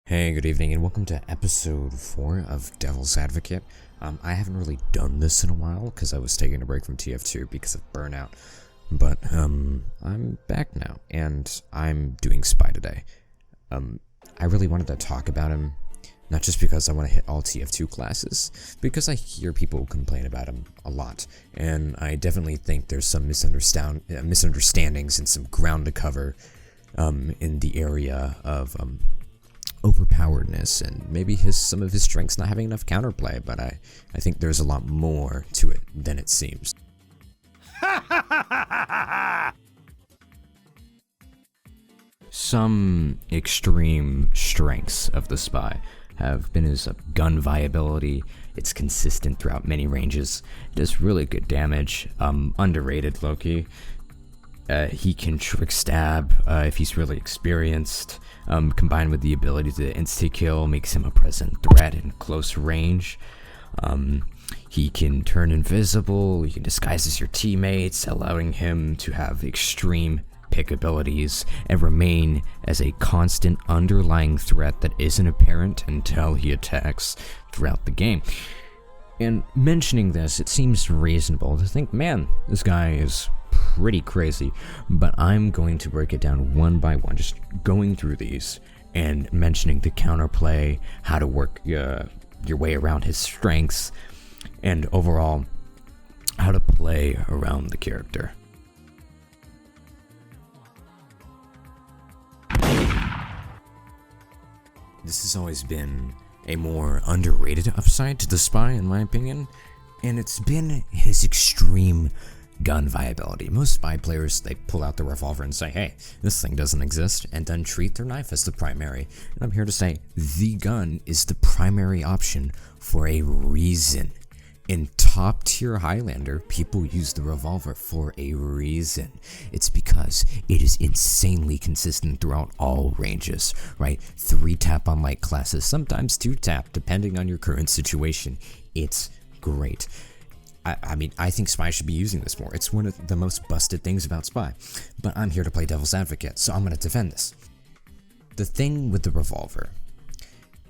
Hey, good evening, and welcome to episode 4 of Devil's Advocate. I haven't really done this in a while because I was taking a break from TF2 because of burnout, but I'm back now, and I'm doing Spy today. I really wanted to talk about him, not just because I want to hit all TF2 classes, because I hear people complain about him a lot, and I definitely think there's some misunderstandings and some ground to cover in the area of overpoweredness and maybe some of his strengths not having enough counterplay, but I think there's a lot more to it than it seems. Some extreme strengths of the Spy have been his gun viability. It's consistent throughout many ranges. It does really good damage. Underrated Loki. He can trick stab if he's really experienced. Combined with the ability to insta-kill makes him a present threat in close range. He can turn invisible, he can disguise as your teammates, allowing him to have extreme pick abilities and remain as a constant underlying threat that isn't apparent until he attacks throughout the game. And mentioning this, it seems reasonable to think, man, this guy is pretty crazy, but I'm going to break it down one by one, just going through these and mentioning the counterplay, how to work your way around his strengths, and overall how to play around the character. This has always been a more underrated upside to the Spy, in my opinion, and it's been his extreme gun viability. Most Spy players, they pull out the revolver and say, hey, this thing doesn't exist, and then treat their knife as the primary. And I'm here to say, the gun is the primary option for a reason. In top tier Highlander, people use the revolver for a reason. It's because it is insanely consistent throughout all ranges, right? 3-tap on light classes, sometimes 2-tap, depending on your current situation. It's great. I mean, I think Spy should be using this more. It's one of the most busted things about Spy. But I'm here to play Devil's Advocate, so I'm going to defend this. The thing with the revolver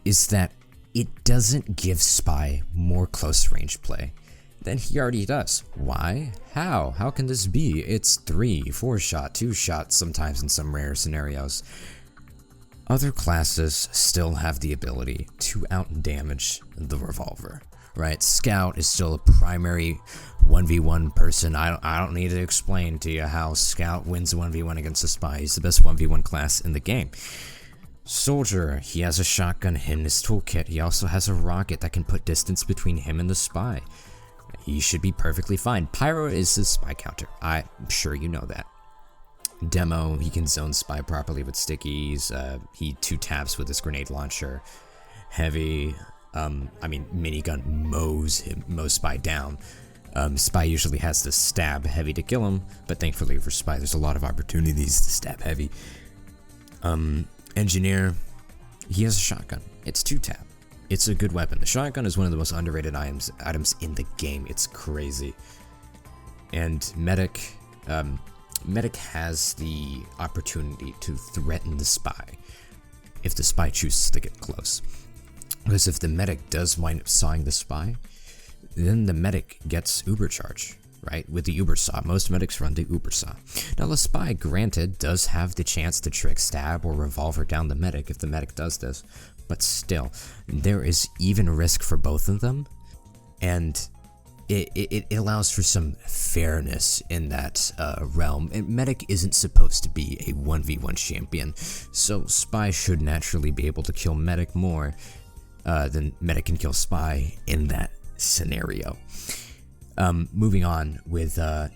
is that it doesn't give Spy more close range play than he already does. Why? How? How can this be? It's 3, 4 shot, 2 shots sometimes in some rare scenarios. Other classes still have the ability to out-damage the revolver. Right, Scout is still a primary 1v1 person. I don't need to explain to you how Scout wins a 1v1 against a Spy. He's the best 1v1 class in the game. Soldier, he has a shotgun in his toolkit. He also has a rocket that can put distance between him and the Spy. He should be perfectly fine. Pyro is his Spy counter. I'm sure you know that. Demo, he can zone Spy properly with stickies. He 2-taps with his grenade launcher. Heavy, minigun mows Spy down. Spy usually has to stab Heavy to kill him, but thankfully for Spy, there's a lot of opportunities to stab Heavy. Engineer, he has a shotgun. It's 2-tap. It's a good weapon. The shotgun is one of the most underrated items in the game. It's crazy. And Medic, Medic has the opportunity to threaten the Spy if the Spy chooses to get close. Because if the Medic does wind up sawing the Spy, then the Medic gets Uber charge, right? With the Uber saw. Most Medics run the Uber saw. Now the Spy, granted, does have the chance to trick stab or revolver down the Medic if the Medic does this, but still, there is even risk for both of them, and it allows for some fairness in that realm. And Medic isn't supposed to be a 1v1 champion, so Spy should naturally be able to kill Medic more then Medic can kill Spy in that scenario. Moving on with the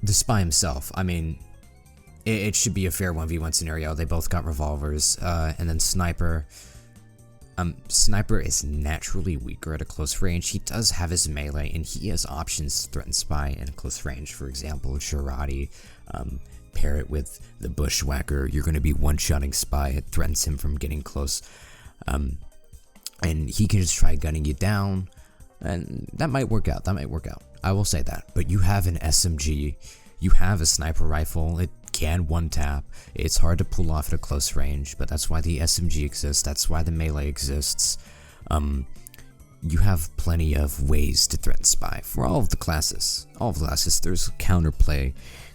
Spy himself. I mean, it should be a fair 1v1 scenario. They both got revolvers. And then Sniper. Sniper is naturally weaker at a close range. He does have his melee, and he has options to threaten Spy in a close range. For example, Shirati. Pair it with the Bushwhacker. You're going to be one-shotting Spy. It threatens him from getting close. And he can just try gunning you down, and that might work out. I will say that. But you have an SMG, you have a sniper rifle. It can one-tap. It's hard to pull off at a close range, but that's why the SMG exists. That's why the melee exists. You have plenty of ways to threaten Spy for all of the classes. All of the classes, there's counterplay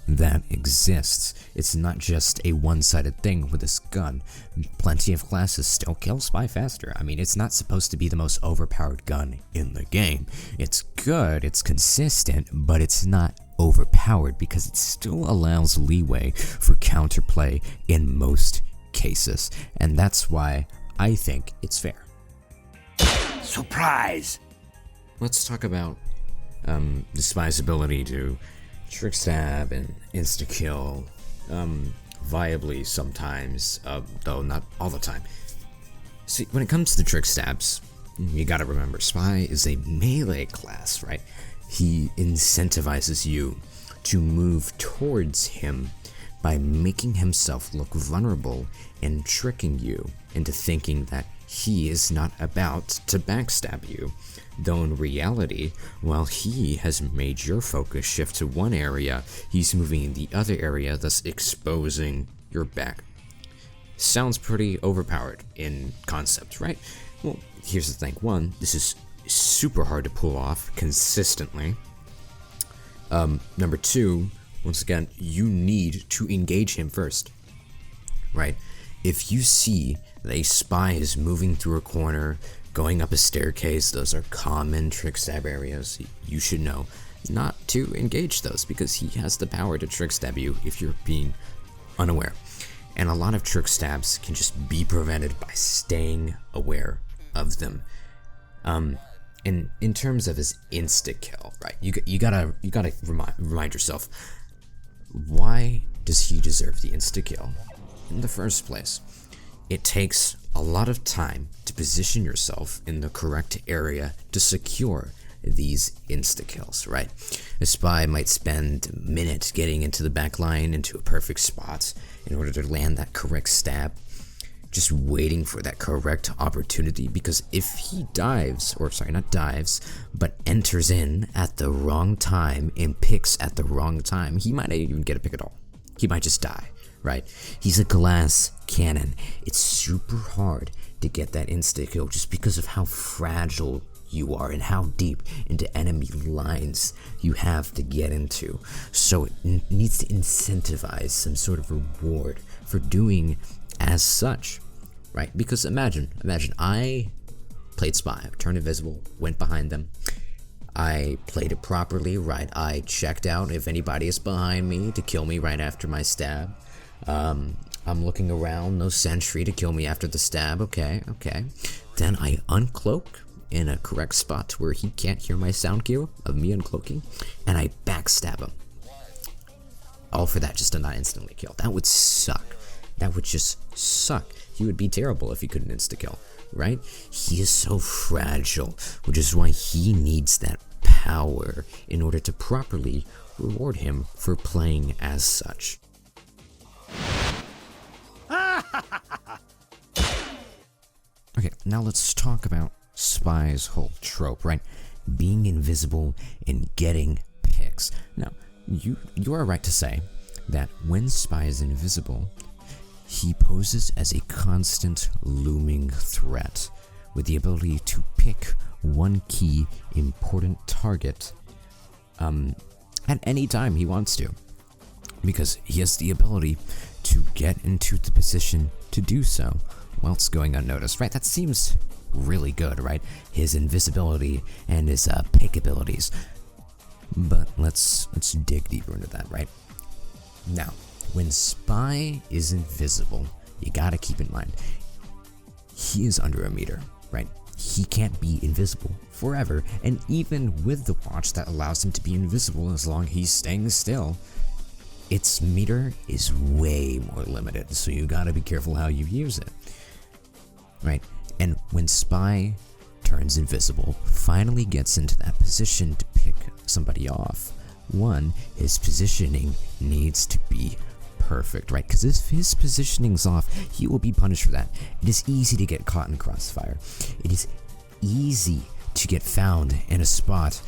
that exists. It's not just a one-sided thing with this gun. Plenty of classes still kill Spy faster. I mean, it's not supposed to be the most overpowered gun in the game. It's good, it's consistent, but it's not overpowered because it still allows leeway for counterplay in most cases. And that's why I think it's fair. Surprise! Let's talk about the Spy's ability to Trickstab and Instakill, viably sometimes, though not all the time. See, when it comes to the Trickstabs, you gotta remember, Spy is a melee class, right? He incentivizes you to move towards him by making himself look vulnerable and tricking you into thinking that he is not about to backstab you, though in reality, while he has made your focus shift to one area, he's moving in the other area, thus exposing your back. Sounds pretty overpowered in concept, right? Well, here's the thing. One, this is super hard to pull off consistently. Number two, once again, you need to engage him first, right? If you see that a Spy is moving through a corner, going up a staircase, those are common Trickstab areas. You should know not to engage those because he has the power to Trickstab you if you're being unaware. And a lot of Trickstabs can just be prevented by staying aware of them. In terms of his insta-kill, right? You gotta remind yourself, why does he deserve the insta-kill in the first place? It takes a lot of time to position yourself in the correct area to secure these insta-kills, right? A Spy might spend a minute getting into the back line into a perfect spot in order to land that correct stab, just waiting for that correct opportunity, because if he dives, or sorry, not dives, but enters in at the wrong time and picks at the wrong time, he might not even get a pick at all. He might just die, right? He's a glass cannon. It's super hard to get that insta-kill just because of how fragile you are and how deep into enemy lines you have to get into. So it needs to incentivize some sort of reward for doing as such, right? Because imagine I played Spy, turned invisible, went behind them. I played it properly, right? I checked out if anybody is behind me to kill me right after my stab. I'm looking around, no sentry to kill me after the stab, okay. Then I uncloak in a correct spot where he can't hear my sound cue of me uncloaking, and I backstab him. All for that just to not instantly kill. That would suck. That would just suck. He would be terrible if he couldn't insta-kill, right? He is so fragile, which is why he needs that power in order to properly reward him for playing as such. Okay, now let's talk about Spy's whole trope, right? Being invisible and getting picks. Now, you are right to say that when Spy is invisible, he poses as a constant looming threat with the ability to pick one key important target at any time he wants to, because he has the ability to get into the position to do so whilst going unnoticed, right? That seems really good, right? His invisibility and his pick abilities. But let's dig deeper into that, right? Now, when Spy is invisible, you gotta keep in mind, he is under a meter, right? He can't be invisible forever, and even with the watch that allows him to be invisible as long as he's staying still, its meter is way more limited, so you gotta be careful how you use it, right? And when Spy turns invisible, finally gets into that position to pick somebody off, one, his positioning needs to be perfect, right? Because if his positioning's off, he will be punished for that. It is easy to get caught in crossfire. It is easy to get found in a spot,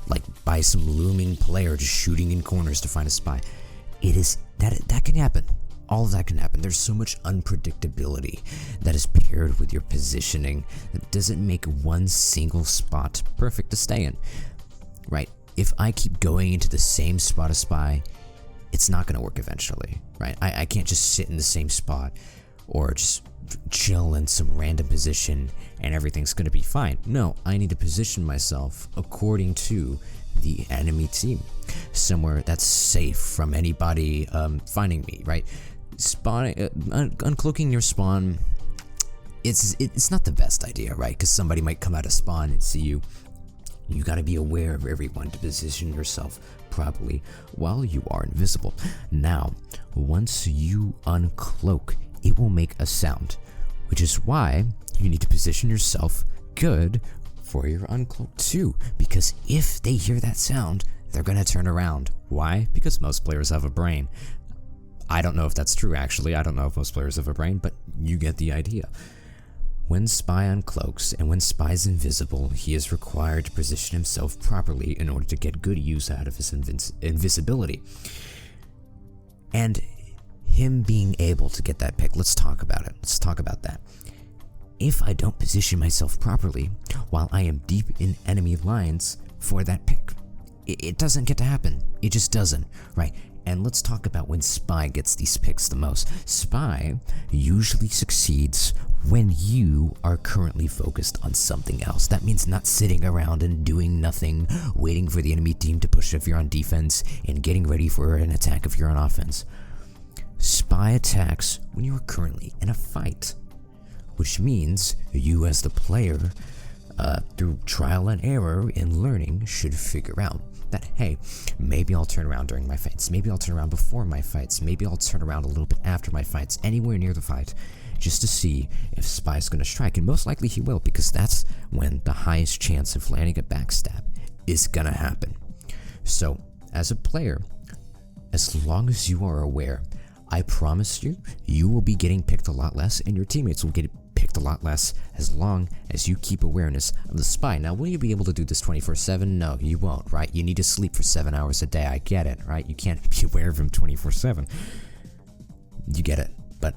like by some looming player just shooting in corners to find a Spy. that can happen. All of that can happen. There's so much unpredictability that is paired with your positioning that doesn't make one single spot perfect to stay in, right? If I keep going into the same spot as spy, it's not going to work eventually, right? I can't just sit in the same spot or just chill in some random position and everything's going to be fine. No, I need to position myself according to the enemy team, somewhere that's safe from anybody finding me, right? Spawning, uncloaking your spawn, it's not the best idea, right? Because somebody might come out of spawn and see you. You got to be aware of everyone to position yourself properly while you are invisible. Now, once you uncloak, it will make a sound, which is why you need to position yourself good for your uncloak too, because if they hear that sound, they're gonna turn around. Why? Because most players have a brain. I don't know if that's true actually, I don't know if most players have a brain, but you get the idea. When Spy uncloaks and when Spy's invisible, he is required to position himself properly in order to get good use out of his invisibility. And him being able to get that pick, let's talk about it. Let's talk about that. If I don't position myself properly while I am deep in enemy lines for that pick, it doesn't get to happen. It just doesn't, right? And let's talk about when Spy gets these picks the most. Spy usually succeeds when you are currently focused on something else. That means not sitting around and doing nothing, waiting for the enemy team to push if you're on defense, and getting ready for an attack if you're on offense. Spy attacks when you are currently in a fight, which means you as the player, through trial and error and learning, should figure out that, hey, maybe I'll turn around during my fights, maybe I'll turn around before my fights, maybe I'll turn around a little bit after my fights, anywhere near the fight, just to see if Spy's gonna strike, and most likely he will, because that's when the highest chance of landing a backstab is gonna happen. So, as a player, as long as you are aware, I promise you, you will be getting picked a lot less, and your teammates will get picked a lot less as long as you keep awareness of the Spy. Now, will you be able to do this 24/7? No, you won't, right? You need to sleep for 7 hours a day. I get it, right? You can't be aware of him 24/7. You get it, but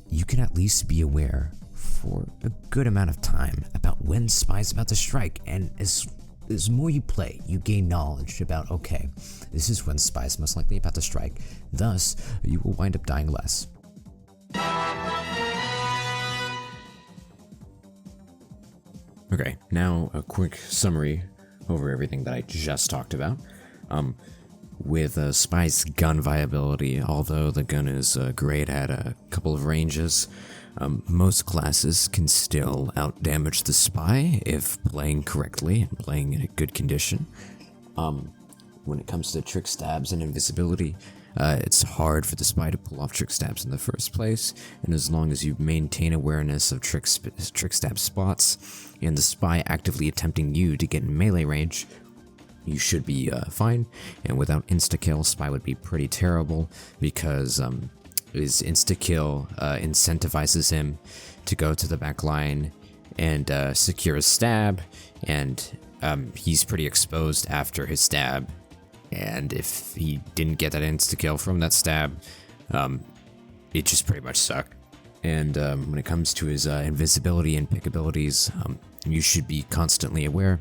you can at least be aware for a good amount of time about when Spy's about to strike, and as more you play, you gain knowledge about, okay, this is when Spy's most likely about to strike, thus, you will wind up dying less. Okay, now a quick summary over everything that I just talked about. With Spy's gun viability, although the gun is great at a couple of ranges, most classes can still outdamage the Spy if playing correctly and playing in a good condition. When it comes to trick stabs and invisibility, it's hard for the Spy to pull off trick stabs in the first place, and as long as you maintain awareness of trick stab spots and the Spy actively attempting you to get in melee range, you should be fine. And without insta-kill, Spy would be pretty terrible, because his insta-kill incentivizes him to go to the back line and secure a stab, and he's pretty exposed after his stab. And if he didn't get that insta-kill from that stab, it just pretty much sucked. And when it comes to his invisibility and pick abilities, you should be constantly aware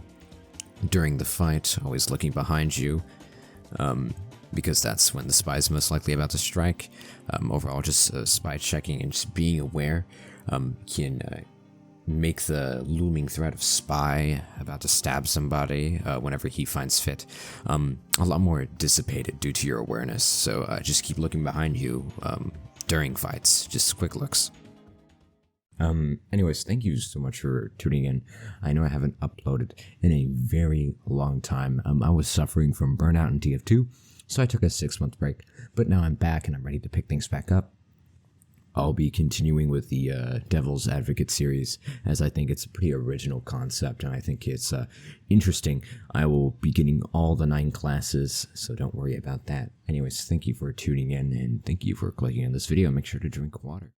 during the fight, always looking behind you, because that's when the Spy's most likely about to strike. Overall, just Spy checking and just being aware can make the looming threat of Spy about to stab somebody whenever he finds fit a lot more dissipated due to your awareness. So just keep looking behind you during fights, just quick looks. Anyways, thank you so much for tuning in. I know I haven't uploaded in a very long time. I was suffering from burnout in TF2, so I took a 6-month break, but now I'm back and I'm ready to pick things back up. I'll be continuing with the Devil's Advocate series, as I think it's a pretty original concept, and I think it's interesting. I will be getting all the 9 classes, so don't worry about that. Anyways, thank you for tuning in, and thank you for clicking on this video. Make sure to drink water.